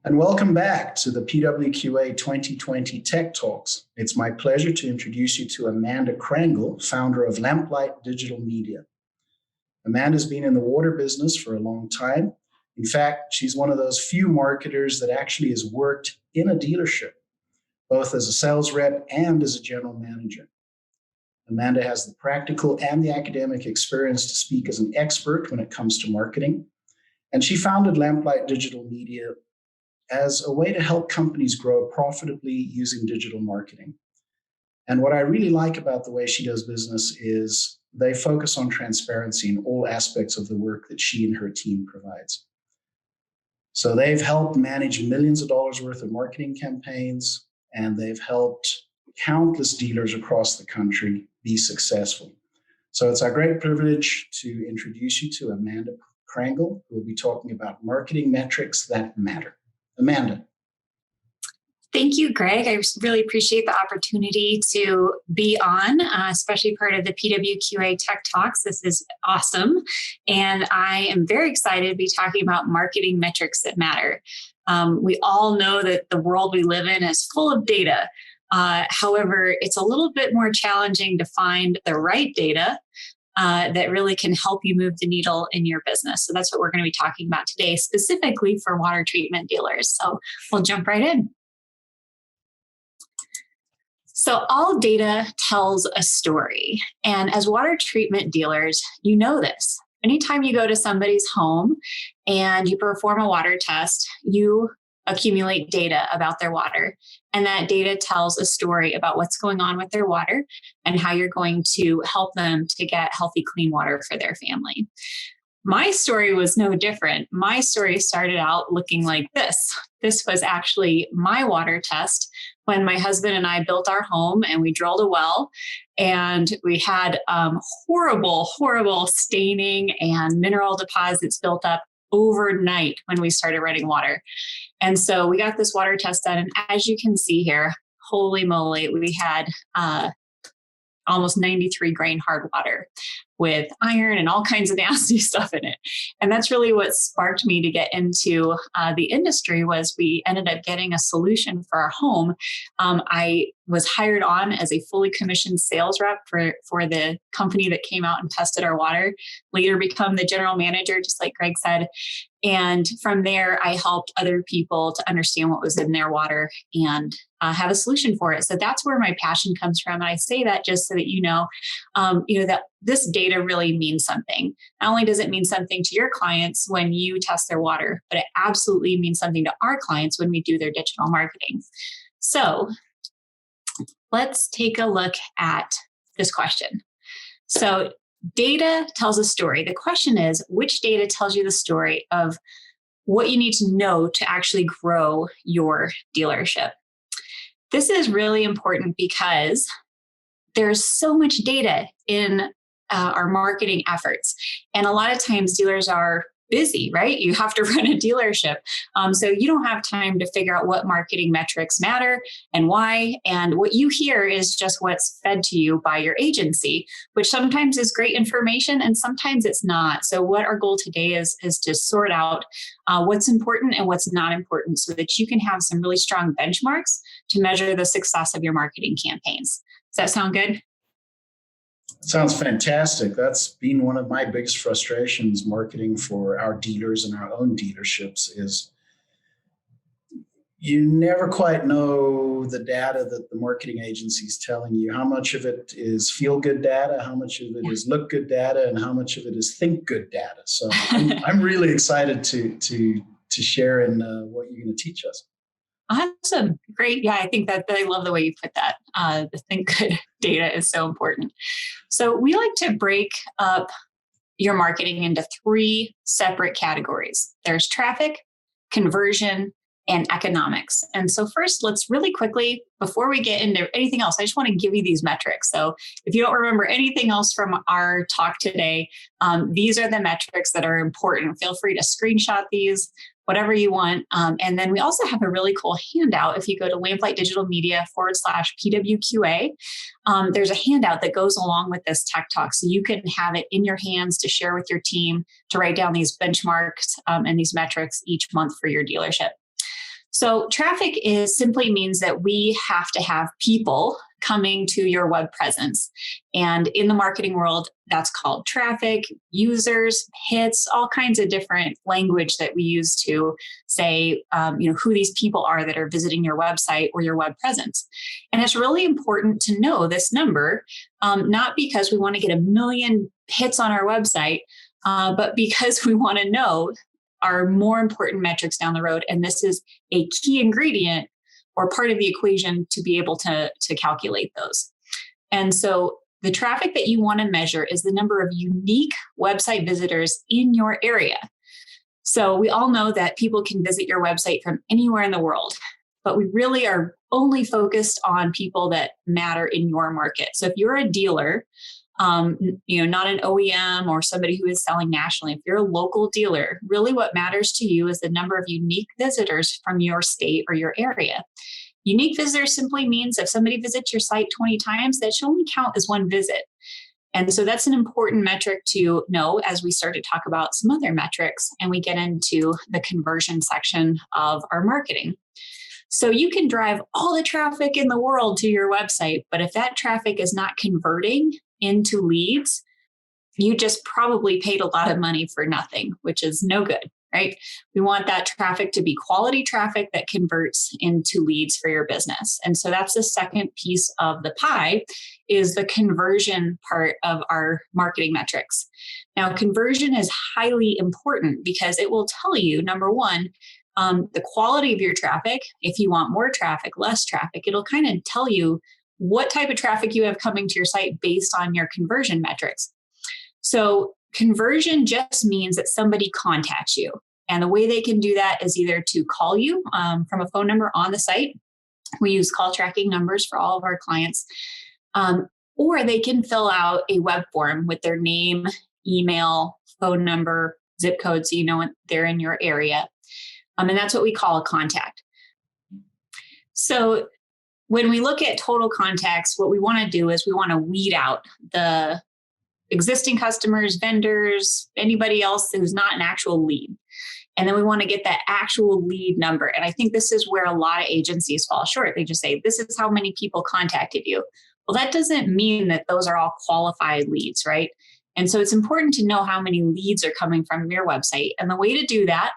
And welcome back to the PWQA 2020 Tech Talks. It's my pleasure to introduce you to Amanda Crangle, founder of Lamplight Digital Media. Amanda's been in the water business for a long time. In fact, she's one of those few marketers that actually has worked in a dealership, both as a sales rep and as a general manager. Amanda has the practical and the academic experience to speak as an expert when it comes to marketing. And she founded Lamplight Digital Media as a way to help companies grow profitably using digital marketing. And what I really like about the way she does business is they focus on transparency in all aspects of the work that she and her team provides. So they've helped manage millions of dollars worth of marketing campaigns, and they've helped countless dealers across the country be successful. So it's our great privilege to introduce you to Amanda Crangle, who will be talking about marketing metrics that matter. Amanda. Thank you, Greg. I really appreciate the opportunity to be on, especially part of the PWQA Tech Talks. This is awesome. And I am very excited to be talking about marketing metrics that matter. We all know that the world we live in is full of data. However, it's a little bit more challenging to find the right data that really can help you move the needle in your business. So that's what we're going to be talking about today, specifically for water treatment dealers. So we'll jump right in. So all data tells a story. And as water treatment dealers, you know this. Anytime you go to somebody's home and you perform a water test, you accumulate data about their water. And that data tells a story about what's going on with their water and how you're going to help them to get healthy, clean water for their family. My story was no different. My story started out looking like this. This was actually my water test when my husband and I built our home and we drilled a well, and we had horrible staining and mineral deposits built up overnight when we started running water. And so we got this water test done. And as you can see here, holy moly, we had almost 93 grain hard water with iron and all kinds of nasty stuff in it. And that's really what sparked me to get into the industry. Was we ended up getting a solution for our home. I was hired on as a fully commissioned sales rep for the company that came out and tested our water, later become the general manager, just like Greg said. And from there, I helped other people to understand what was in their water and have a solution for it. So that's where my passion comes from. And I say that just so that you know that this data really means something. Not only does it mean something to your clients when you test their water, but it absolutely means something to our clients when we do their digital marketing. So let's take a look at this question. So data tells a story. The question is, which data tells you the story of what you need to know to actually grow your dealership? This is really important because there's so much data in our marketing efforts. And a lot of times dealers are busy, right? You have to run a dealership. So you don't have time to figure out what marketing metrics matter and why. And what you hear is just what's fed to you by your agency, which sometimes is great information and sometimes it's not. So what our goal today is to sort out what's important and what's not important so that you can have some really strong benchmarks to measure the success of your marketing campaigns. Does that sound good? Sounds fantastic. That's been one of my biggest frustrations marketing for our dealers and our own dealerships is you never quite know the data that the marketing agency is telling you. How much of it is feel-good data, how much of it is look-good data, and how much of it is think-good data. So I'm really excited to share in what you're going to teach us. Awesome. Great. Yeah, I think that I love the way you put that. The think good data is so important. So we like to break up your marketing into 3 separate categories. There's traffic, conversion, and economics. And so first, let's really quickly, before we get into anything else, I just want to give you these metrics. So if you don't remember anything else from our talk today, these are the metrics that are important. Feel free to screenshot these, whatever you want. And then we also have a really cool handout. If you go to Lamplight Digital Media /PWQA, there's a handout that goes along with this tech talk. So you can have it in your hands to share with your team to write down these benchmarks and these metrics each month for your dealership. So traffic simply means that we have to have people coming to your web presence. And in the marketing world, that's called traffic, users, hits, all kinds of different language that we use to say, who these people are that are visiting your website or your web presence. And it's really important to know this number, not because we want to get 1 million hits on our website, but because we want to know our more important metrics down the road. And this is a key ingredient or part of the equation to be able to calculate those. And so the traffic that you want to measure is the number of unique website visitors in your area. So we all know that people can visit your website from anywhere in the world, but we really are only focused on people that matter in your market. So if you're a dealer, not an OEM or somebody who is selling nationally, if you're a local dealer, really what matters to you is the number of unique visitors from your state or your area. Unique visitors simply means if somebody visits your site 20 times, that should only count as one visit. And so that's an important metric to know as we start to talk about some other metrics and we get into the conversion section of our marketing. So you can drive all the traffic in the world to your website, but if that traffic is not converting into leads, you just probably paid a lot of money for nothing, which is no good, right? We want that traffic to be quality traffic that converts into leads for your business. And so that's the second piece of the pie is the conversion part of our marketing metrics. Now, conversion is highly important because it will tell you, number one, the quality of your traffic. If you want more traffic, less traffic, it'll kind of tell you what type of traffic you have coming to your site based on your conversion metrics. So conversion just means that somebody contacts you. And the way they can do that is either to call you from a phone number on the site. We use call tracking numbers for all of our clients. Or they can fill out a web form with their name, email, phone number, zip code, so you know they're in your area. And that's what we call a contact. So when we look at total contacts, what we want to do is we want to weed out the existing customers, vendors, anybody else who's not an actual lead. And then we want to get that actual lead number. And I think this is where a lot of agencies fall short. They just say, this is how many people contacted you. Well, that doesn't mean that those are all qualified leads, right? And so it's important to know how many leads are coming from your website. And the way to do that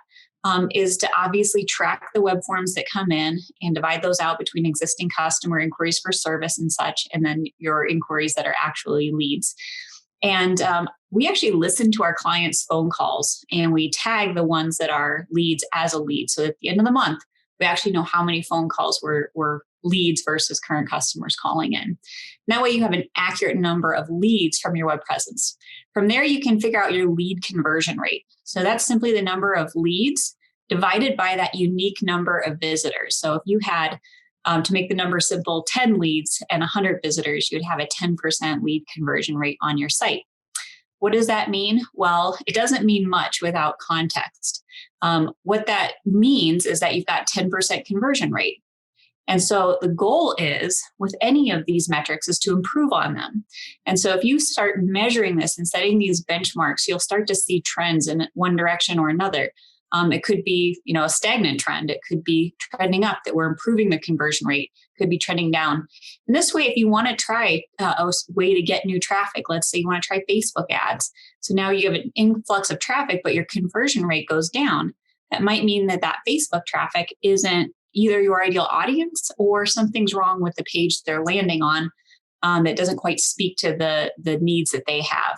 is to obviously track the web forms that come in and divide those out between existing customer inquiries for service and such, and then your inquiries that are actually leads. And we actually listen to our clients' phone calls and we tag the ones that are leads as a lead. So at the end of the month, we actually know how many phone calls were leads versus current customers calling in. And that way you have an accurate number of leads from your web presence. From there, you can figure out your lead conversion rate. So that's simply the number of leads divided by that unique number of visitors. So if you had, to make the number simple, 10 leads and 100 visitors, you would have a 10% lead conversion rate on your site. What does that mean? Well, it doesn't mean much without context. What that means is that you've got 10% conversion rate. And so the goal is, with any of these metrics, is to improve on them. And so if you start measuring this and setting these benchmarks, you'll start to see trends in one direction or another. It could be, a stagnant trend. It could be trending up, that we're improving the conversion rate. It could be trending down. And this way, if you want to try a way to get new traffic, let's say you want to try Facebook ads. So now you have an influx of traffic, but your conversion rate goes down. That might mean that Facebook traffic isn't either your ideal audience or something's wrong with the page they're landing on that doesn't quite speak to the needs that they have.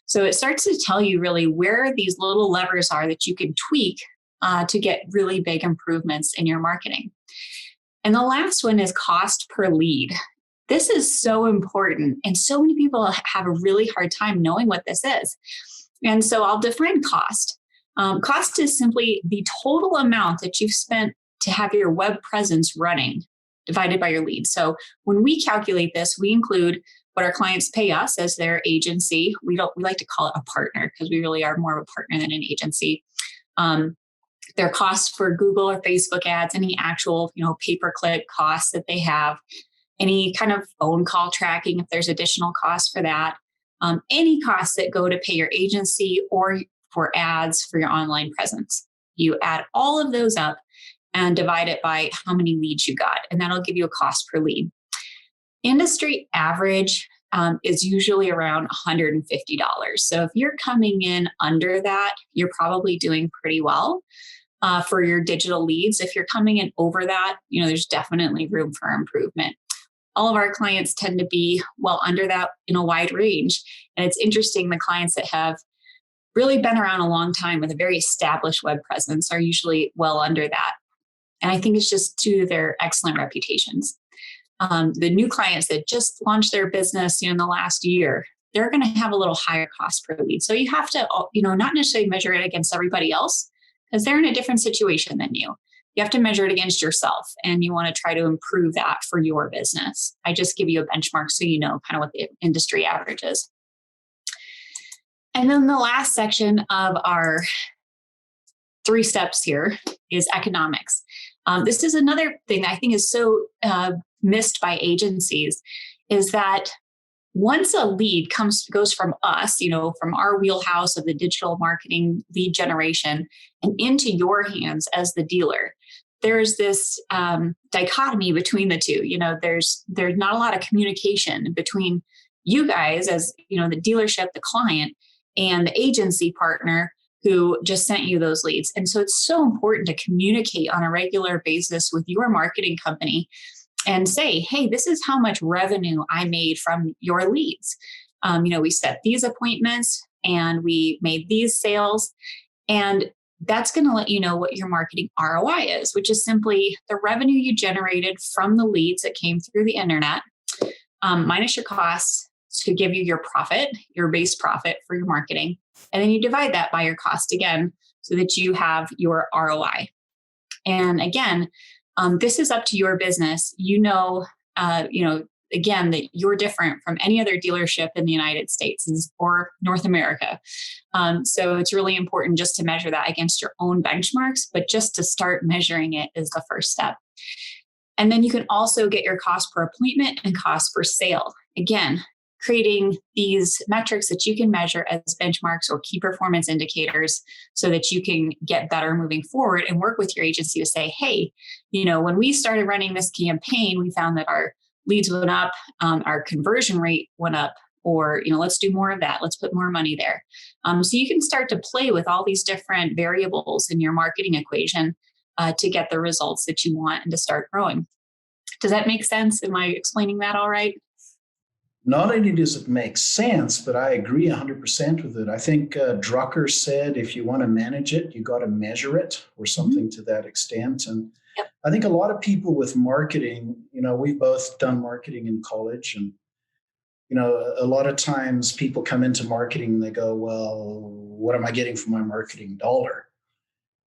So it starts to tell you really where these little levers are that you can tweak to get really big improvements in your marketing. And the last one is cost per lead. This is so important, and so many people have a really hard time knowing what this is. And so I'll define cost. Cost is simply the total amount that you've spent to have your web presence running divided by your leads. So when we calculate this, we include what our clients pay us as their agency. We like to call it a partner because we really are more of a partner than an agency. Their costs for Google or Facebook ads, any actual, pay-per-click costs that they have, any kind of phone call tracking if there's additional costs for that, any costs that go to pay your agency or for ads for your online presence. You add all of those up, and divide it by how many leads you got. And that'll give you a cost per lead. Industry average is usually around $150. So if you're coming in under that, you're probably doing pretty well for your digital leads. If you're coming in over that, there's definitely room for improvement. All of our clients tend to be well under that in a wide range. And it's interesting, the clients that have really been around a long time with a very established web presence are usually well under that. And I think it's just due to their excellent reputations. The new clients that just launched their business in the last year, they're going to have a little higher cost per lead. So you have to, not necessarily measure it against everybody else because they're in a different situation than you. You have to measure it against yourself, and you want to try to improve that for your business. I just give you a benchmark so you know kind of what the industry average is. And then the last section of our 3 steps here is economics. This is another thing that I think is so missed by agencies, is that once a lead goes from us, from our wheelhouse of the digital marketing lead generation and into your hands as the dealer, there's this dichotomy between the two. There's not a lot of communication between you guys as, the dealership, the client, and the agency partner who just sent you those leads. And so it's so important to communicate on a regular basis with your marketing company and say, hey, this is how much revenue I made from your leads. We set these appointments and we made these sales. And that's going to let you know what your marketing ROI is, which is simply the revenue you generated from the leads that came through the internet, minus your costs to give you your profit, your base profit for your marketing. And then you divide that by your cost again so that you have your ROI. And again, this is up to your business. Again, that you're different from any other dealership in the United States or North America. So it's really important just to measure that against your own benchmarks, but just to start measuring it is the first step. And then you can also get your cost per appointment and cost per sale. Again, creating these metrics that you can measure as benchmarks or key performance indicators so that you can get better moving forward and work with your agency to say, hey, when we started running this campaign, we found that our leads went up, our conversion rate went up, or, let's do more of that. Let's put more money there. So you can start to play with all these different variables in your marketing equation to get the results that you want and to start growing. Does that make sense? Am I explaining that all right? Not only does it make sense, but I agree 100% with it. I think Drucker said, if you want to manage it, you got to measure it, or something to that extent. And Yep. I think a lot of people with marketing, we've both done marketing in college, and a lot of times people come into marketing and they go, well, what am I getting for my marketing dollar?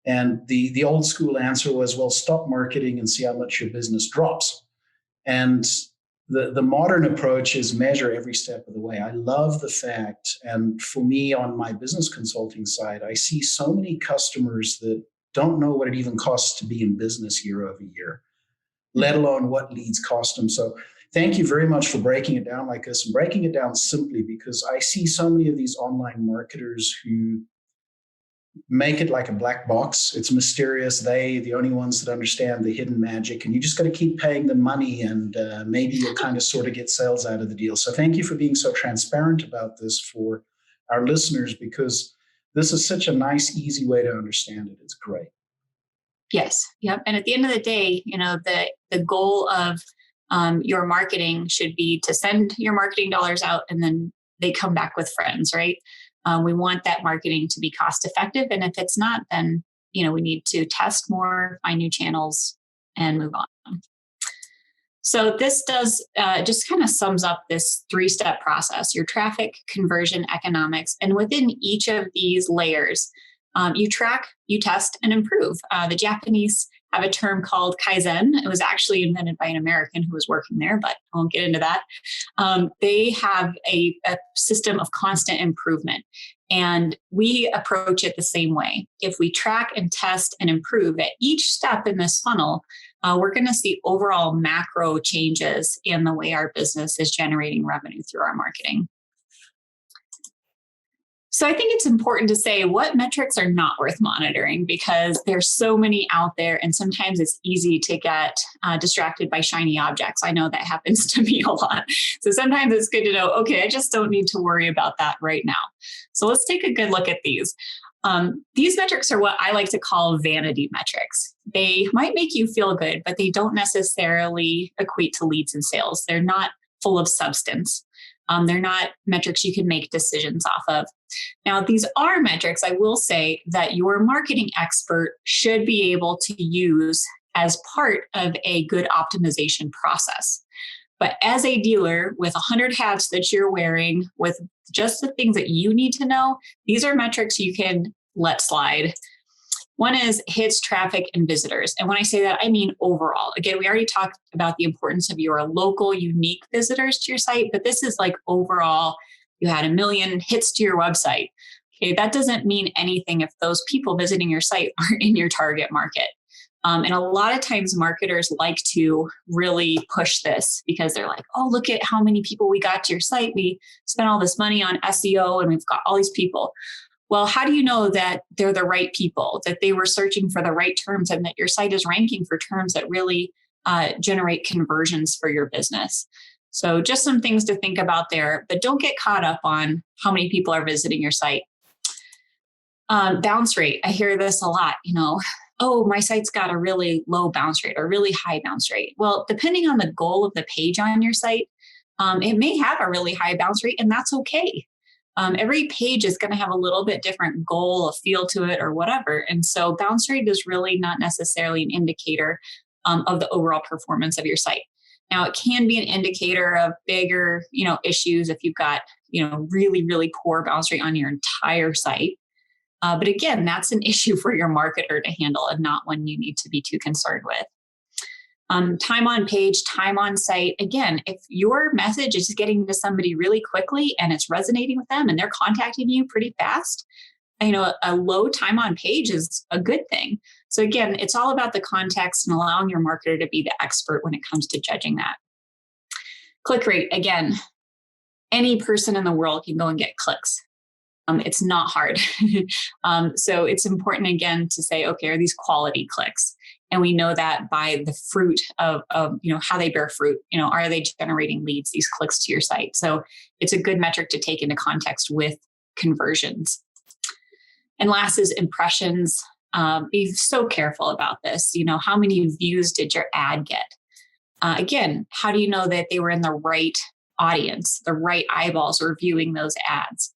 And the old school answer was, well, stop marketing and see how much your business drops. And the modern approach is measure every step of the way. I love the fact, and for me on my business consulting side, I see so many customers that don't know what it even costs to be in business year over year, let alone what leads cost them. So thank you very much for breaking it down like this, and breaking it down simply, because I see so many of these online marketers who make it like a black box. It's mysterious. The only ones that understand the hidden magic, and you just got to keep paying them money, and maybe you'll kind of sort of get sales out of the deal. So thank you for being so transparent about this for our listeners, because this is such a nice, easy way to understand it. It's great. Yes. Yep. And at the end of the day, the goal of your marketing should be to send your marketing dollars out and then they come back with friends, right? We want that marketing to be cost effective. And if it's not, then, we need to test more, find new channels, and move on. So this does just kind of sums up this 3-step process: your traffic, conversion, economics. And within each of these layers, you track, you test, and improve. The Japanese have a term called Kaizen. It was actually invented by an American who was working there, but I won't get into that. They have a system of constant improvement, and we approach it the same way. If we track and test and improve at each step in this funnel, we're going to see overall macro changes in the way our business is generating revenue through our marketing. So I think it's important to say what metrics are not worth monitoring, because there's so many out there, and sometimes it's easy to get distracted by shiny objects. I know that happens to me a lot. So sometimes it's good to know, okay, I just don't need to worry about that right now. So let's take a good look at these. These metrics are what I like to call vanity metrics. They might make you feel good, but they don't necessarily equate to leads and sales. They're not full of substance. They're not metrics you can make decisions off of. Now, these are metrics I will say that your marketing expert should be able to use as part of a good optimization process. But as a dealer with 100 hats that you're wearing, with just the things that you need to know, these are metrics you can let slide. One is hits, traffic, and visitors. And when I say that, I mean overall. Again, we already talked about the importance of your local, unique visitors to your site, but this is like overall, you had 1 million hits to your website. Okay, that doesn't mean anything if those people visiting your site aren't in your target market. And a lot of times marketers like to really push this because they're like, oh, look at how many people we got to your site. We spent all this money on SEO and we've got all these people. Well, how do you know that they're the right people, that they were searching for the right terms, and that your site is ranking for terms that really generate conversions for your business? So just some things to think about there, but don't get caught up on how many people are visiting your site. Bounce rate. I hear this a lot, oh, my site's got a really low bounce rate or really high bounce rate. Well, depending on the goal of the page on your site, it may have a really high bounce rate, and that's okay. Every page is going to have a little bit different goal, a feel to it, or whatever. And so bounce rate is really not necessarily an indicator of the overall performance of your site. Now, it can be an indicator of bigger, issues if you've got, really, really poor bounce rate on your entire site. But again, that's an issue for your marketer to handle and not one you need to be too concerned with. Time on page, time on site. Again, if your message is getting to somebody really quickly and it's resonating with them and they're contacting you pretty fast, a low time on page is a good thing. So again, it's all about the context and allowing your marketer to be the expert when it comes to judging that. Click rate. Again, any person in the world can go and get clicks. It's not hard. So it's important, again, to say, okay, are these quality clicks? And we know that by the fruit of how they bear fruit. Are they generating leads, these clicks to your site? So it's a good metric to take into context with conversions. And last is impressions. Be so careful about this. How many views did your ad get? Again, how do you know that they were in the right audience, the right eyeballs were viewing those ads?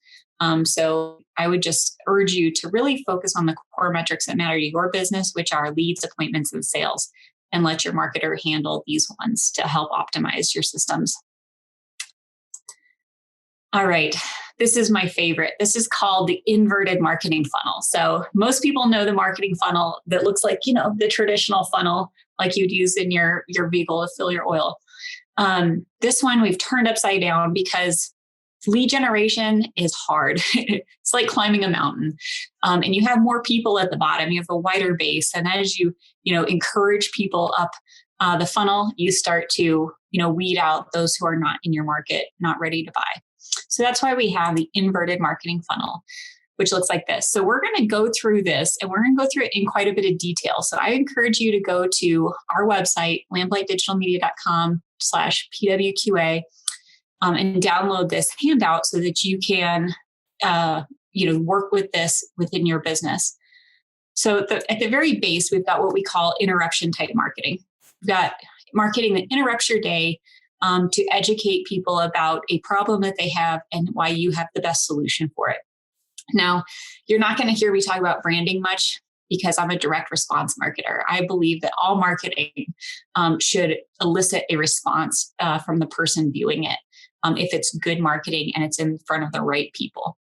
So I would just urge you to really focus on the core metrics that matter to your business, which are leads, appointments, and sales, and let your marketer handle these ones to help optimize your systems. All right. This is my favorite. This is called the inverted marketing funnel. So most people know the marketing funnel that looks like, the traditional funnel like you'd use in your vehicle to fill your oil. This one we've turned upside down because lead generation is hard. It's like climbing a mountain. And you have more people at the bottom. You have a wider base. And as you, encourage people up the funnel, you start to, weed out those who are not in your market, not ready to buy. So that's why we have the inverted marketing funnel, which looks like this. So we're going to go through this, and we're going to go through it in quite a bit of detail. So I encourage you to go to our website, lamplightdigitalmedia.com/PWQA, and download this handout so that you can, work with this within your business. So at the very base, we've got what we call interruption type marketing. We've got marketing that interrupts your day to educate people about a problem that they have and why you have the best solution for it. Now, you're not going to hear me talk about branding much because I'm a direct response marketer. I believe that all marketing should elicit a response from the person viewing it. If it's good marketing and it's in front of the right people.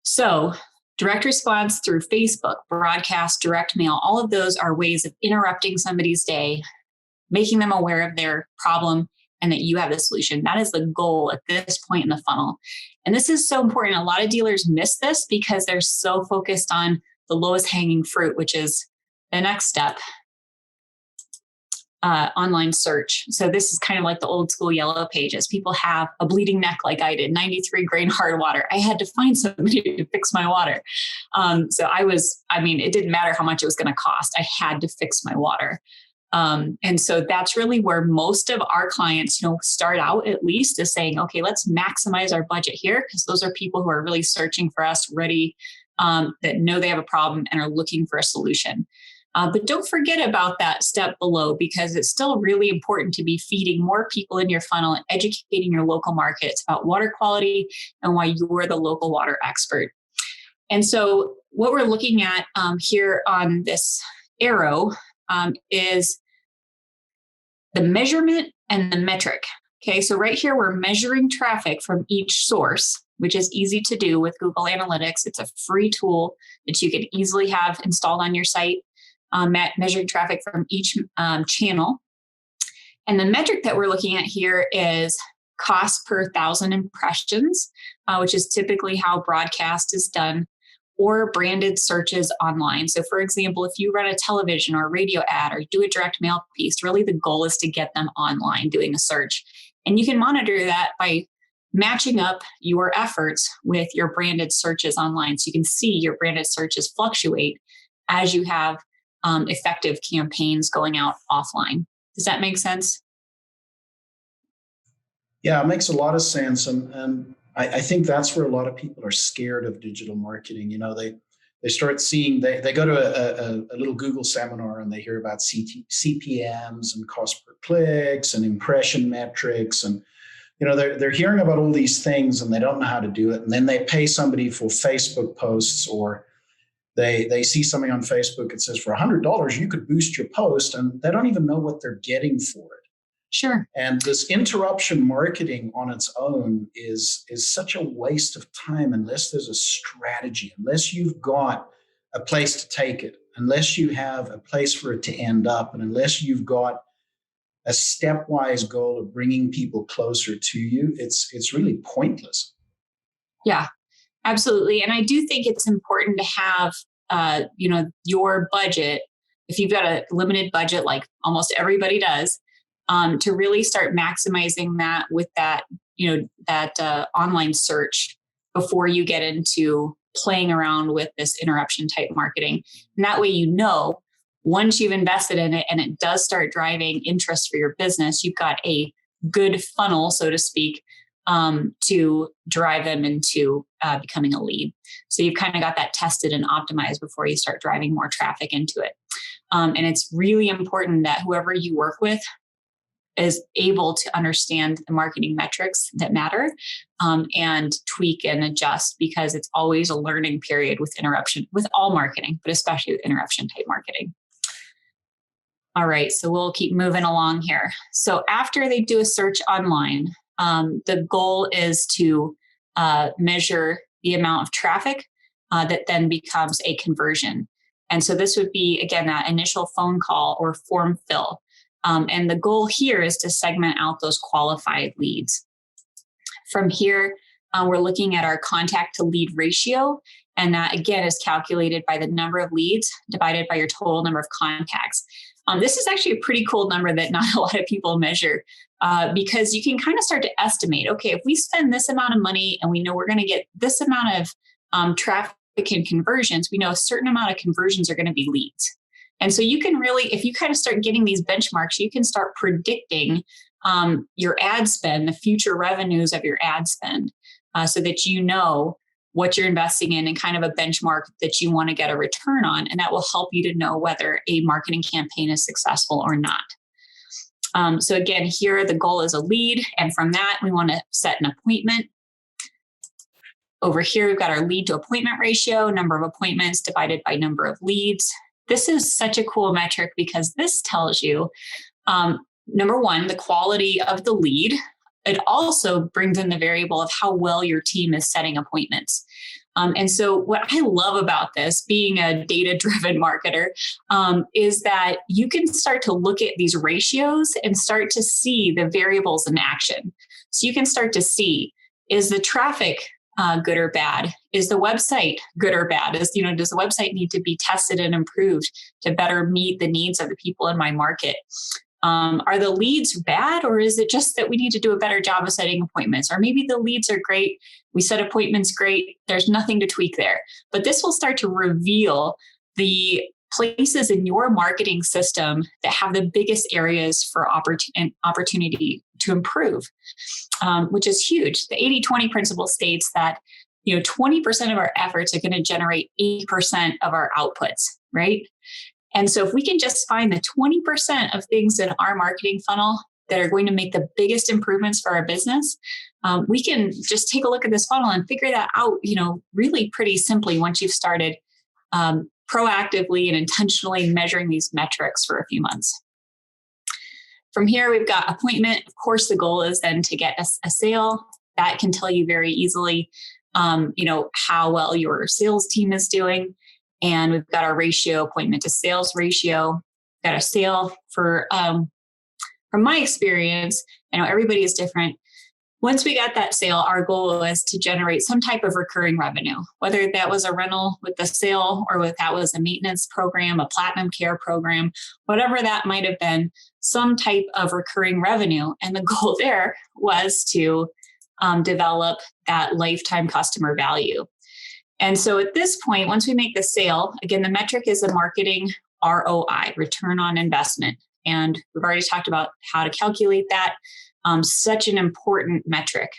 So direct response through Facebook, broadcast, direct mail, all of those are ways of interrupting somebody's day, making them aware of their problem and that you have the solution. That is the goal at this point in the funnel. And this is so important. A lot of dealers miss this because they're so focused on the lowest hanging fruit, which is the next step. online search. So this is kind of like the old school yellow pages. People have a bleeding neck like I did, 93 grain hard water. I had to find somebody to fix my water. It didn't matter how much it was going to cost. I had to fix my water. And so that's really where most of our clients, start out at least is saying, okay, let's maximize our budget here, because those are people who are really searching for us, ready, that know they have a problem and are looking for a solution. But don't forget about that step below, because it's still really important to be feeding more people in your funnel and educating your local markets about water quality and why you're the local water expert. And so what we're looking at here on this arrow is the measurement and the metric. Okay, so right here, we're measuring traffic from each source, which is easy to do with Google Analytics. It's a free tool that you can easily have installed on your site, measuring traffic from each channel. And the metric that we're looking at here is cost per 1,000 impressions, which is typically how broadcast is done, or branded searches online. So for example, if you run a television or a radio ad or do a direct mail piece, really the goal is to get them online doing a search. And you can monitor that by matching up your efforts with your branded searches online. So you can see your branded searches fluctuate as you have effective campaigns going out offline. Does that make sense? Yeah, it makes a lot of sense. And I think that's where a lot of people are scared of digital marketing. They start seeing, they go to a little Google seminar and they hear about CPMs and cost per clicks and impression metrics. And, they're hearing about all these things and they don't know how to do it. And then they pay somebody for Facebook posts, or they see something on Facebook that says for $100, you could boost your post, and they don't even know what they're getting for it. Sure. And this interruption marketing on its own is such a waste of time unless there's a strategy, unless you've got a place to take it, unless you have a place for it to end up, and unless you've got a stepwise goal of bringing people closer to you, it's really pointless. Yeah, absolutely. And I do think it's important to have, your budget, if you've got a limited budget, like almost everybody does, to really start maximizing that with that, online search before you get into playing around with this interruption type marketing. And that way, once you've invested in it and it does start driving interest for your business, you've got a good funnel, so to speak, to drive them into becoming a lead. So you've kind of got that tested and optimized before you start driving more traffic into it. And it's really important that whoever you work with is able to understand the marketing metrics that matter, and tweak and adjust, because it's always a learning period with all marketing, but especially with interruption type marketing. All right, so we'll keep moving along here. So after they do a search online, the goal is to measure the amount of traffic that then becomes a conversion. And so this would be, again, that initial phone call or form fill. And the goal here is to segment out those qualified leads. From here, we're looking at our contact to lead ratio. And that, again, is calculated by the number of leads divided by your total number of contacts. This is actually a pretty cool number that not a lot of people measure, because you can kind of start to estimate, okay, if we spend this amount of money and we know we're going to get this amount of traffic and conversions, we know a certain amount of conversions are going to be leads. And so you can really, if you kind of start getting these benchmarks, you can start predicting your ad spend, the future revenues of your ad spend, so that you know what you're investing in and kind of a benchmark that you want to get a return on. And that will help you to know whether a marketing campaign is successful or not. So again, here the goal is a lead. And from that, we want to set an appointment. Over here, we've got our lead to appointment ratio, number of appointments divided by number of leads. This is such a cool metric because this tells you, number one, the quality of the lead. It also brings in the variable of how well your team is setting appointments. And so what I love about this, being a data-driven marketer, is that you can start to look at these ratios and start to see the variables in action. So you can start to see, is the traffic good or bad? Is the website good or bad? Does the website need to be tested and improved to better meet the needs of the people in my market? Are the leads bad, or is it just that we need to do a better job of setting appointments? Or maybe the leads are great, we set appointments great, there's nothing to tweak there. But this will start to reveal the places in your marketing system that have the biggest areas for opportunity to improve, which is huge. The 80-20 principle states that 20% of our efforts are going to generate 80% of our outputs, right? And so if we can just find the 20% of things in our marketing funnel that are going to make the biggest improvements for our business, we can just take a look at this funnel and figure that out, really pretty simply once you've started proactively and intentionally measuring these metrics for a few months. From here, we've got appointment. Of course, the goal is then to get a sale. That can tell you very easily, how well your sales team is doing. And we've got our ratio, appointment to sales ratio. Got a sale from my experience, I know everybody is different. Once we got that sale, our goal was to generate some type of recurring revenue, whether that was a rental with the sale or if that was a maintenance program, a platinum care program, whatever that might have been, some type of recurring revenue. And the goal there was to develop that lifetime customer value. And so at this point, once we make the sale, again, the metric is a marketing ROI, return on investment. And we've already talked about how to calculate that. Such an important metric.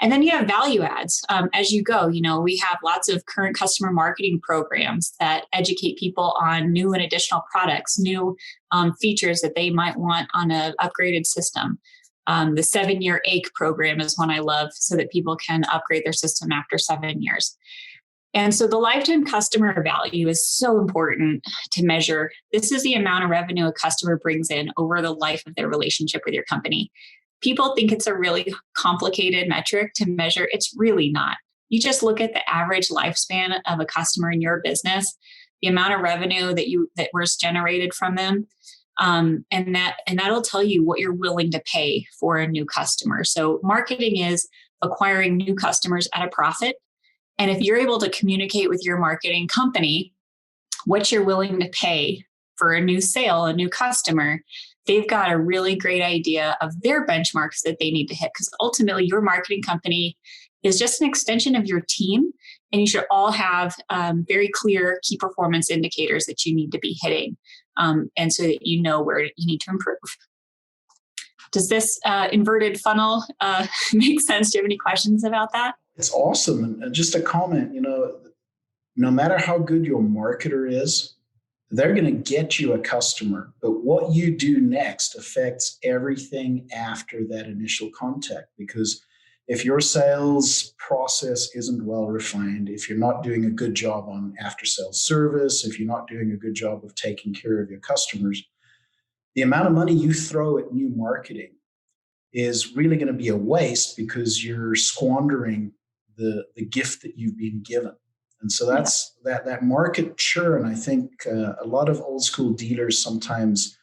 And then you have value adds as you go. We have lots of current customer marketing programs that educate people on new and additional products, new features that they might want on an upgraded system. The 7-year AIC program is one I love so that people can upgrade their system after 7 years. And so the lifetime customer value is so important to measure. This is the amount of revenue a customer brings in over the life of their relationship with your company. People think it's a really complicated metric to measure. It's really not. You just look at the average lifespan of a customer in your business, the amount of revenue that was generated from them. And that'll tell you what you're willing to pay for a new customer. So marketing is acquiring new customers at a profit. And if you're able to communicate with your marketing company what you're willing to pay for a new sale, a new customer, they've got a really great idea of their benchmarks that they need to hit. Because ultimately, your marketing company is just an extension of your team. And you should all have very clear key performance indicators that you need to be hitting. And so that you know where you need to improve. Does this inverted funnel make sense? Do you have any questions about that? It's awesome. And just a comment, no matter how good your marketer is, they're going to get you a customer. But what you do next affects everything after that initial contact. Because if your sales process isn't well refined, if you're not doing a good job on after sales service, if you're not doing a good job of taking care of your customers, the amount of money you throw at new marketing is really going to be a waste because you're squandering the gift that you've been given. And so that's that market churn. I think a lot of old school dealers sometimes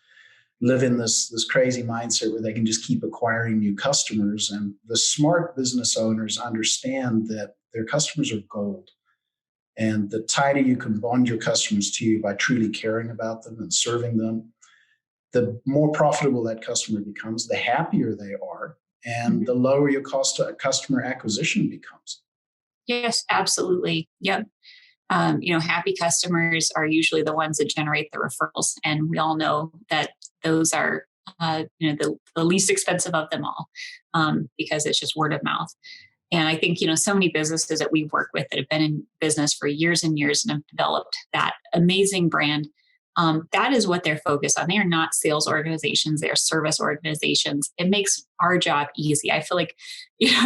live in this crazy mindset where they can just keep acquiring new customers. And the smart business owners understand that their customers are gold. And the tighter you can bond your customers to you by truly caring about them and serving them, the more profitable that customer becomes, the happier they are, and the lower your cost to customer acquisition becomes. Yes, absolutely. Yep. Happy customers are usually the ones that generate the referrals. And we all know that those are, the least expensive of them all because it's just word of mouth. And I think, so many businesses that we've worked with that have been in business for years and years and have developed that amazing brand. That is what they're focused on. They are not sales organizations. They are service organizations. It makes our job easy. I feel like,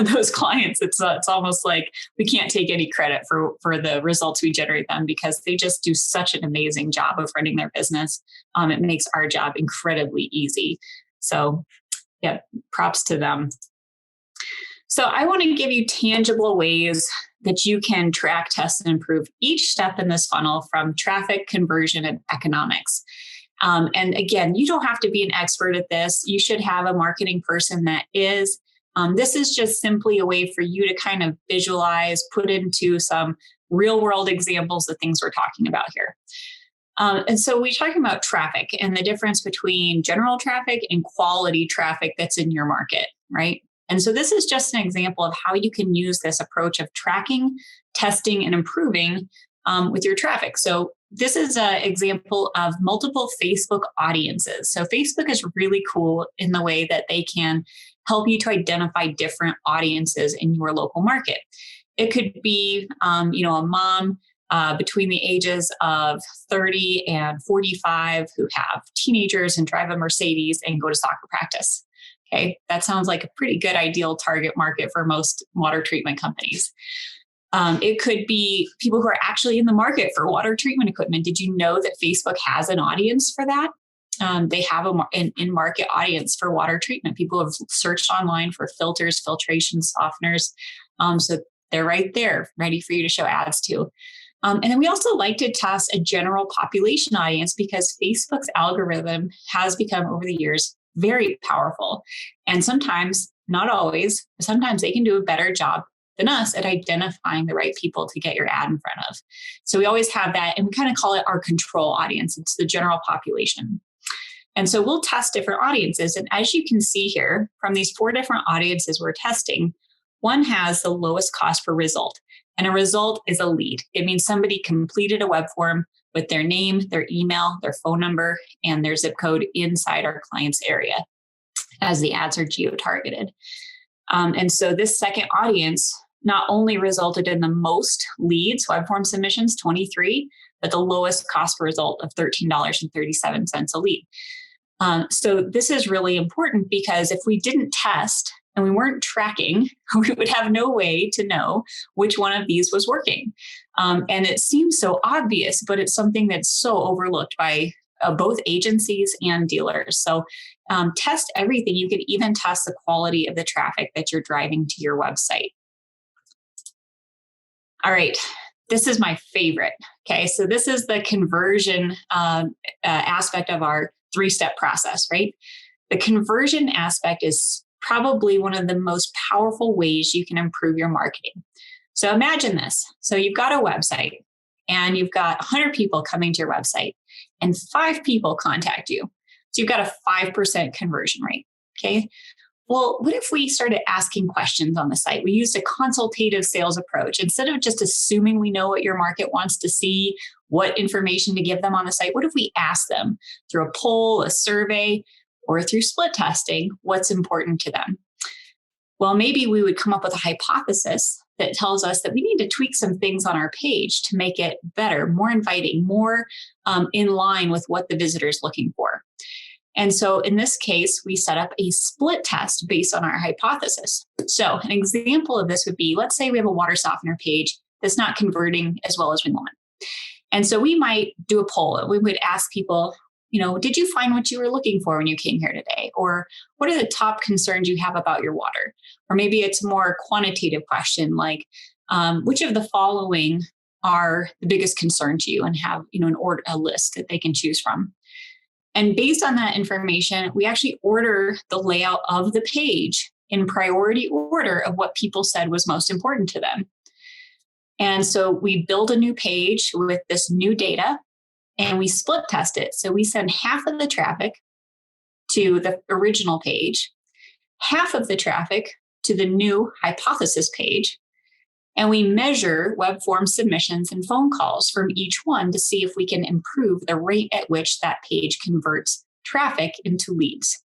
those clients, it's almost like we can't take any credit for the results we generate them because they just do such an amazing job of running their business. It makes our job incredibly easy. So yeah, props to them. So I want to give you tangible ways that you can track, test, and improve each step in this funnel from traffic, conversion, and economics. And again, you don't have to be an expert at this. You should have a marketing person that is. This is just simply a way for you to kind of visualize, put into some real world examples of things we're talking about here. And so we're talking about traffic and the difference between general traffic and quality traffic that's in your market, right? And so this is just an example of how you can use this approach of tracking, testing, and improving with your traffic. So this is an example of multiple Facebook audiences. So Facebook is really cool in the way that they can help you to identify different audiences in your local market. It could be, a mom between the ages of 30 and 45 who have teenagers and drive a Mercedes and go to soccer practice. Okay, that sounds like a pretty good ideal target market for most water treatment companies. It could be people who are actually in the market for water treatment equipment. Did you know that Facebook has an audience for that? They have an in-market audience for water treatment. People have searched online for filters, filtration, softeners. So they're right there, ready for you to show ads to. And then we also like to test a general population audience because Facebook's algorithm has become over the years very powerful. And sometimes, not always, sometimes they can do a better job than us at identifying the right people to get your ad in front of. So we always have that, and we kind of call it our control audience. It's the general population. And so we'll test different audiences. And as you can see here, from these 4 different audiences we're testing, one has the lowest cost per result. And a result is a lead. It means somebody completed a web form with their name, their email, their phone number, and their zip code inside our client's area, as the ads are geo-targeted. And so this second audience not only resulted in the most leads, web form submissions, 23, but the lowest cost per result of $13.37 a lead. So this is really important because if we didn't test and we weren't tracking, we would have no way to know which one of these was working. And it seems so obvious, but it's something that's so overlooked by both agencies and dealers. So test everything. You can even test the quality of the traffic that you're driving to your website. All right, this is my favorite. Okay, so this is the conversion aspect of our 3-step process, right? The conversion aspect is probably one of the most powerful ways you can improve your marketing. So imagine this. So you've got a website and you've got 100 people coming to your website and 5 people contact you. So you've got a 5% conversion rate. Okay. Well, what if we started asking questions on the site? We used a consultative sales approach. Instead of just assuming we know what your market wants to see, what information to give them on the site, what if we ask them through a poll, a survey, or through split testing, what's important to them? Well, maybe we would come up with a hypothesis that tells us that we need to tweak some things on our page to make it better, more inviting, more in line with what the visitor is looking for. And so in this case, we set up a split test based on our hypothesis. So an example of this would be, let's say we have a water softener page that's not converting as well as we want. And so we might do a poll. We would ask people, did you find what you were looking for when you came here today? Or what are the top concerns you have about your water? Or maybe it's a more quantitative question like, which of the following are the biggest concern to you, and have, a list that they can choose from. And based on that information, we actually order the layout of the page in priority order of what people said was most important to them. And so we build a new page with this new data and we split test it. So we send half of the traffic to the original page, half of the traffic to the new hypothesis page, and we measure web form submissions and phone calls from each one to see if we can improve the rate at which that page converts traffic into leads.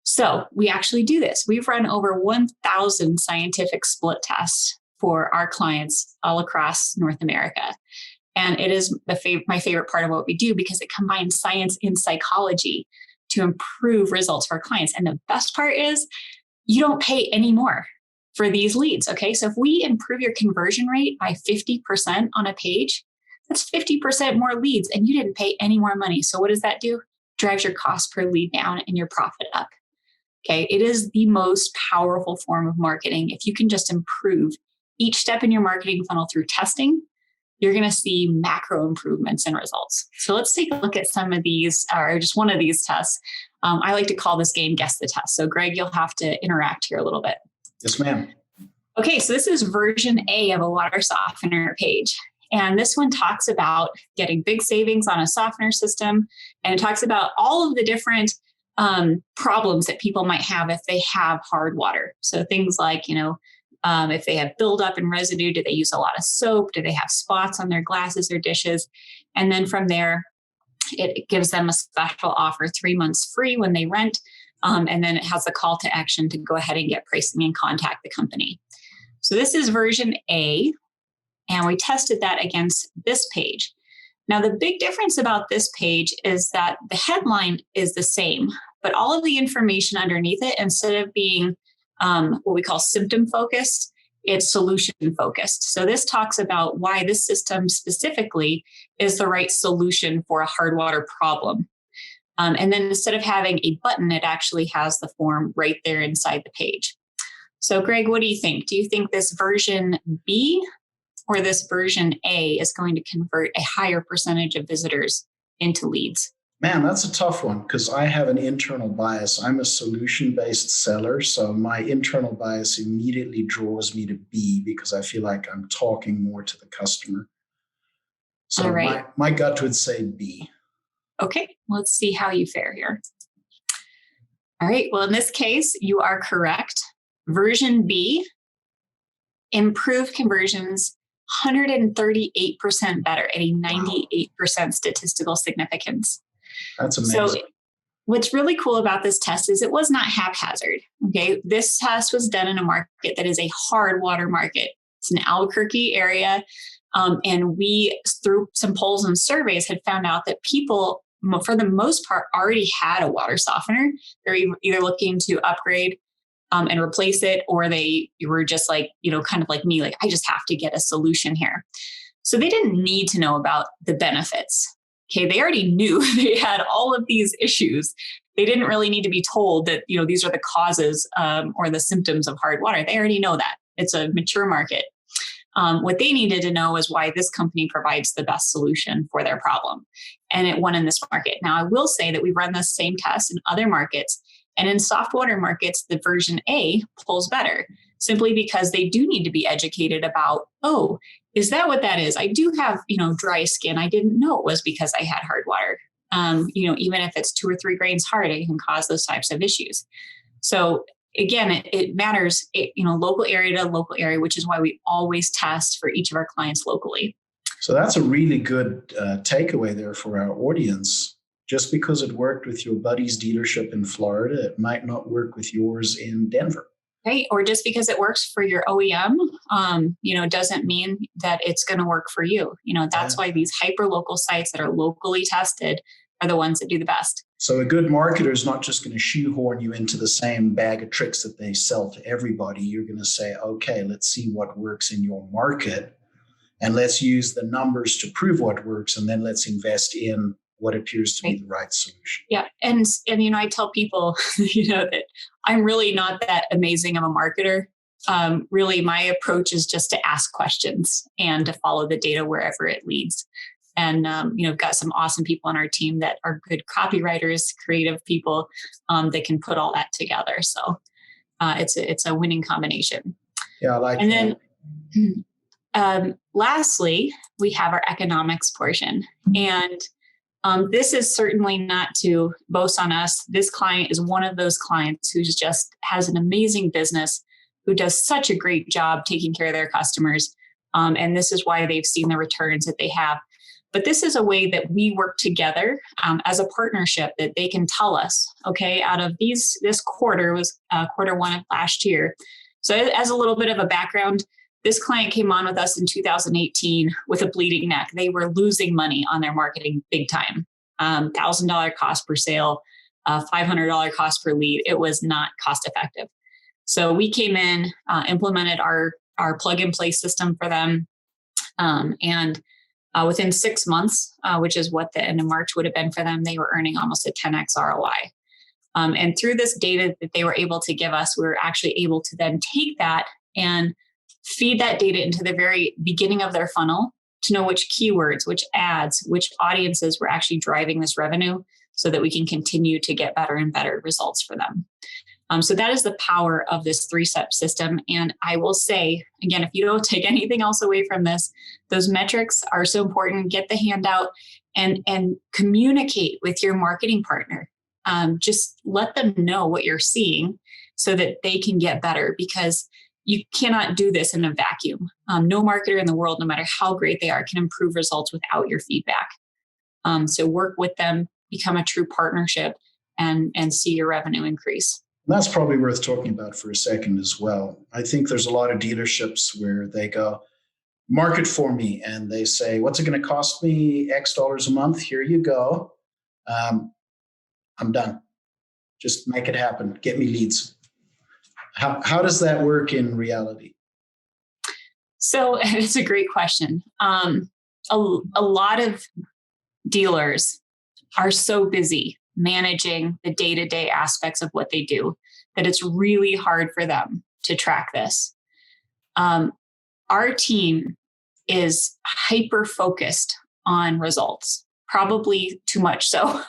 So we actually do this. We've run over 1,000 scientific split tests for our clients all across North America. And it is my favorite part of what we do because it combines science and psychology to improve results for our clients. And the best part is you don't pay any more for these leads. Okay. So if we improve your conversion rate by 50% on a page, that's 50% more leads and you didn't pay any more money. So what does that do? Drives your cost per lead down and your profit up. Okay. It is the most powerful form of marketing. If you can just improve each step in your marketing funnel through testing, you're going to see macro improvements in results. So let's take a look at some of these, or just one of these tests. I like to call this game Guess the Test. So Greg, you'll have to interact here a little bit. Yes, ma'am. Okay, so this is version A of a water softener page. And this one talks about getting big savings on a softener system. And it talks about all of the different problems that people might have if they have hard water. So things like, if they have buildup and residue, do they use a lot of soap? Do they have spots on their glasses or dishes? And then from there, it gives them a special offer, 3 months free when they rent. And then it has a call to action to go ahead and get pricing and contact the company. So this is version A, and we tested that against this page. Now, the big difference about this page is that the headline is the same, but all of the information underneath it, instead of being what we call symptom focused, it's solution focused. So this talks about why this system specifically is the right solution for a hard water problem. And then instead of having a button, it actually has the form right there inside the page. So Greg, what do you think? Do you think this version B or this version A is going to convert a higher percentage of visitors into leads? Man, that's a tough one because I have an internal bias. I'm a solution-based seller, so my internal bias immediately draws me to B because I feel like I'm talking more to the customer. So all right. my gut would say B. Okay, let's see how you fare here. All right, well, in this case, you are correct. Version B, improved conversions 138% better at a 98% statistical significance. That's amazing. So what's really cool about this test is it was not haphazard. Okay, this test was done in a market that is a hard water market. It's an Albuquerque area. And we, through some polls and surveys, had found out that people, for the most part, already had a water softener. They're either looking to upgrade and replace it, or they were just like, kind of like me, like, I just have to get a solution here. So they didn't need to know about the benefits. Okay, they already knew they had all of these issues. They didn't really need to be told that, these are the causes or the symptoms of hard water. They already know that. It's a mature market. What they needed to know is why this company provides the best solution for their problem. And it won in this market. Now, I will say that we've run the same test in other markets. And in soft water markets, the version A pulls better, simply because they do need to be educated about, oh, is that what that is? I do have, dry skin. I didn't know it was because I had hard water. Even if it's 2 or 3 grains hard, it can cause those types of issues. So again, it matters, local area to local area, which is why we always test for each of our clients locally. So that's a really good takeaway there for our audience. Just because it worked with your buddy's dealership in Florida, it might not work with yours in Denver. Right. Or just because it works for your OEM, doesn't mean that it's going to work for you. That's why these hyper local sites that are locally tested are the ones that do the best. So a good marketer is not just going to shoehorn you into the same bag of tricks that they sell to everybody. You're going to say, okay, let's see what works in your market, and let's use the numbers to prove what works, and then let's invest in what appears to be the right solution. Yeah. And I tell people, that I'm really not that amazing of a marketer. Really, my approach is just to ask questions and to follow the data wherever it leads. And, I've got some awesome people on our team that are good copywriters, creative people that can put all that together. So it's a winning combination. Yeah, I like and that. Then lastly, we have our economics portion. And this is certainly not to boast on us. This client is one of those clients who just has an amazing business, who does such a great job taking care of their customers. And this is why they've seen the returns that they have. But this is a way that we work together as a partnership, that they can tell us, okay, out of this quarter was quarter 1 of last year. So as a little bit of a background, this client came on with us in 2018 with a bleeding neck. They were losing money on their marketing big time. $1,000 cost per sale, $500 cost per lead. It was not cost effective. So we came in, implemented our plug and play system for them. And within 6 months, which is what the end of March would have been for them, they were earning almost a 10x ROI. And through this data that they were able to give us, we were actually able to then take that and feed that data into the very beginning of their funnel to know which keywords, which ads, which audiences were actually driving this revenue, so that we can continue to get better and better results for them. So that is the power of this 3-step system. And I will say, again, if you don't take anything else away from this, those metrics are so important. Get the handout and communicate with your marketing partner. Just let them know what you're seeing so that they can get better, because you cannot do this in a vacuum. No marketer in the world, no matter how great they are, can improve results without your feedback. So work with them, become a true partnership, and see your revenue increase. And that's probably worth talking about for a second as well. I think there's a lot of dealerships where they go, market for me, and they say, what's it going to cost me? X dollars a month. Here you go. I'm done. Just make it happen. Get me leads. How does that work in reality? So it's a great question. A lot of dealers are so busy managing the day-to-day aspects of what they do that it's really hard for them to track this. Our team is hyper-focused on results, probably too much so,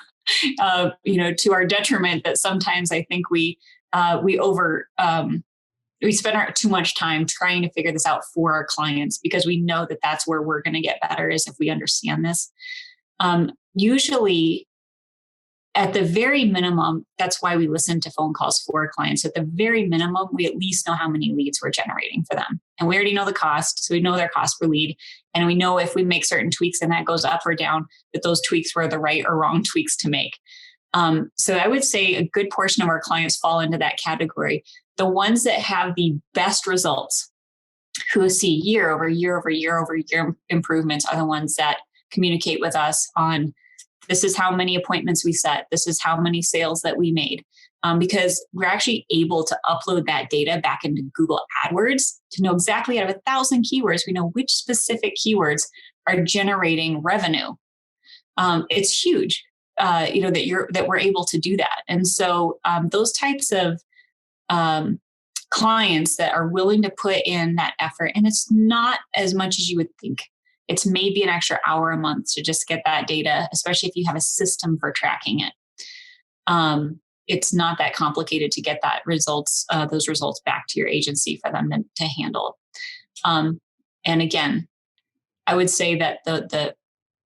to our detriment, that sometimes I think we spend too much time trying to figure this out for our clients, because we know that that's where we're going to get better, is if we understand this. Usually, at the very minimum, that's why we listen to phone calls for our clients. At the very minimum, we at least know how many leads we're generating for them. And we already know the cost. So we know their cost per lead. And we know if we make certain tweaks and that goes up or down, that those tweaks were the right or wrong tweaks to make. So I would say a good portion of our clients fall into that category. The ones that have the best results, who see year over year over year over year improvements, are the ones that communicate with us on, this is how many appointments we set, this is how many sales that we made, because we're actually able to upload that data back into Google AdWords to know exactly, out of 1,000 keywords, we know which specific keywords are generating revenue. It's huge, that we're able to do that. And so those types of clients that are willing to put in that effort, and it's not as much as you would think. It's maybe an extra hour a month to just get that data, especially if you have a system for tracking it. It's not that complicated to get those results back to your agency for them to handle. And again, I would say that the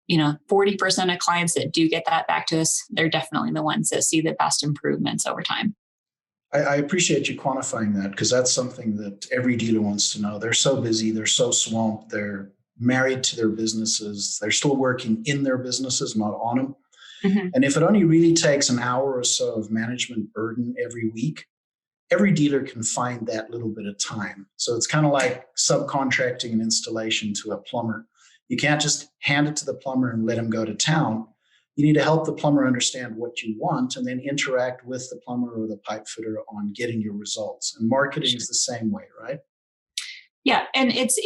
40% of clients that do get that back to us, they're definitely the ones that see the best improvements over time. I appreciate you quantifying that, because that's something that every dealer wants to know. They're so busy, they're so swamped, they're married to their businesses, they're still working in their businesses, not on them. Mm-hmm. And if it only really takes an hour or so of management burden every week, every dealer can find that little bit of time. So it's kind of like subcontracting an installation to a plumber. You can't just hand it to the plumber and let him go to town. You need to help the plumber understand what you want, and then interact with the plumber or the pipe fitter on getting your results. And marketing is the same way, right? Yeah, and it's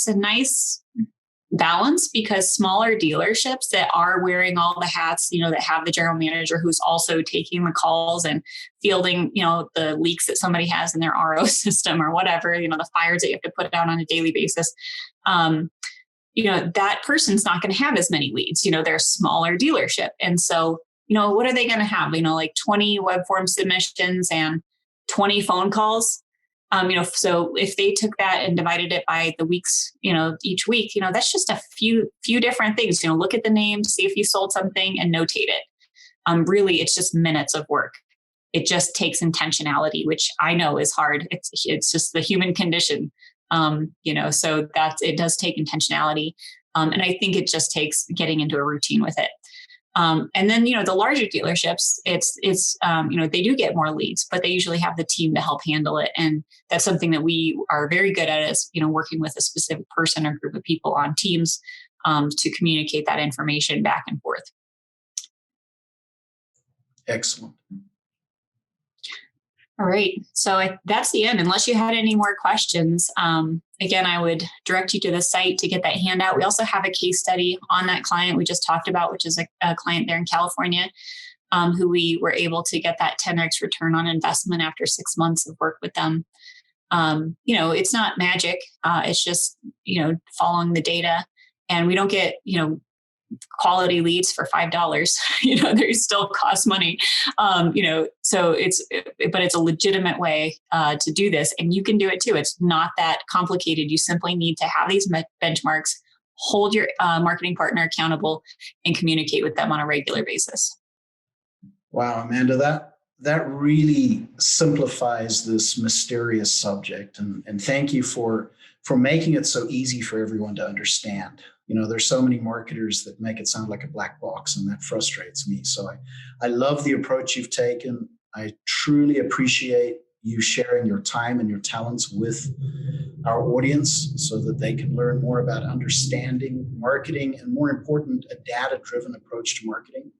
a nice balance, because smaller dealerships that are wearing all the hats, that have the general manager who's also taking the calls and fielding, the leaks that somebody has in their RO system or whatever, the fires that you have to put out on a daily basis. That person's not going to have as many leads. They're a smaller dealership. And so, what are they going to have? Like 20 web form submissions and 20 phone calls. So if they took that and divided it by the weeks, each week, that's just a few different things. Look at the name, see if you sold something, and notate it. Really, it's just minutes of work. It just takes intentionality, which I know is hard. It's just the human condition. So it does take intentionality. And I think it just takes getting into a routine with it. And then, the larger dealerships, it's they do get more leads, but they usually have the team to help handle it. And that's something that we are very good at, is, working with a specific person or group of people on teams, to communicate that information back and forth. Excellent. All right. So that's the end. Unless you had any more questions, again, I would direct you to the site to get that handout. We also have a case study on that client we just talked about, which is a client there in California, who we were able to get that 10x return on investment after 6 months of work with them. It's not magic. It's just, following the data. And we don't get, quality leads for $5. They still cost money. So but it's a legitimate way to do this, and you can do it too. It's not that complicated. You simply need to have these benchmarks, hold your marketing partner accountable, and communicate with them on a regular basis. Wow, Amanda, that really simplifies this mysterious subject. And thank you for making it so easy for everyone to understand. There's so many marketers that make it sound like a black box, and that frustrates me. So I love the approach you've taken. I truly appreciate you sharing your time and your talents with our audience so that they can learn more about understanding marketing and, more important, a data-driven approach to marketing.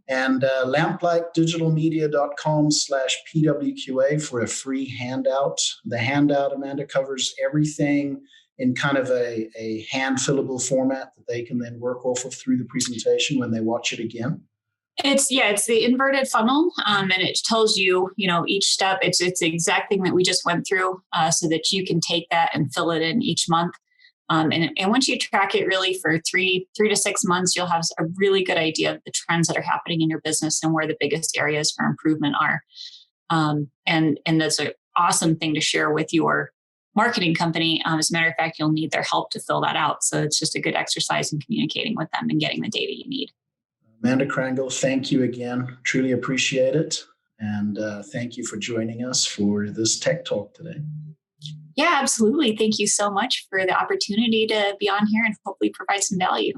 And lamplightdigitalmedia.com/PWQA for a free handout. The handout, Amanda, covers everything in kind of a hand-fillable format that they can then work off of through the presentation when they watch it again. It's the inverted funnel, and it tells you, each step. It's the exact thing that we just went through, so that you can take that and fill it in each month. And once you track it really for 3 to 6 months, you'll have a really good idea of the trends that are happening in your business and where the biggest areas for improvement are. And that's an awesome thing to share with your marketing company. As a matter of fact, you'll need their help to fill that out. So it's just a good exercise in communicating with them and getting the data you need. Amanda Crangle, thank you again. Truly appreciate it. And thank you for joining us for this Tech Talk today. Yeah, absolutely. Thank you so much for the opportunity to be on here and hopefully provide some value.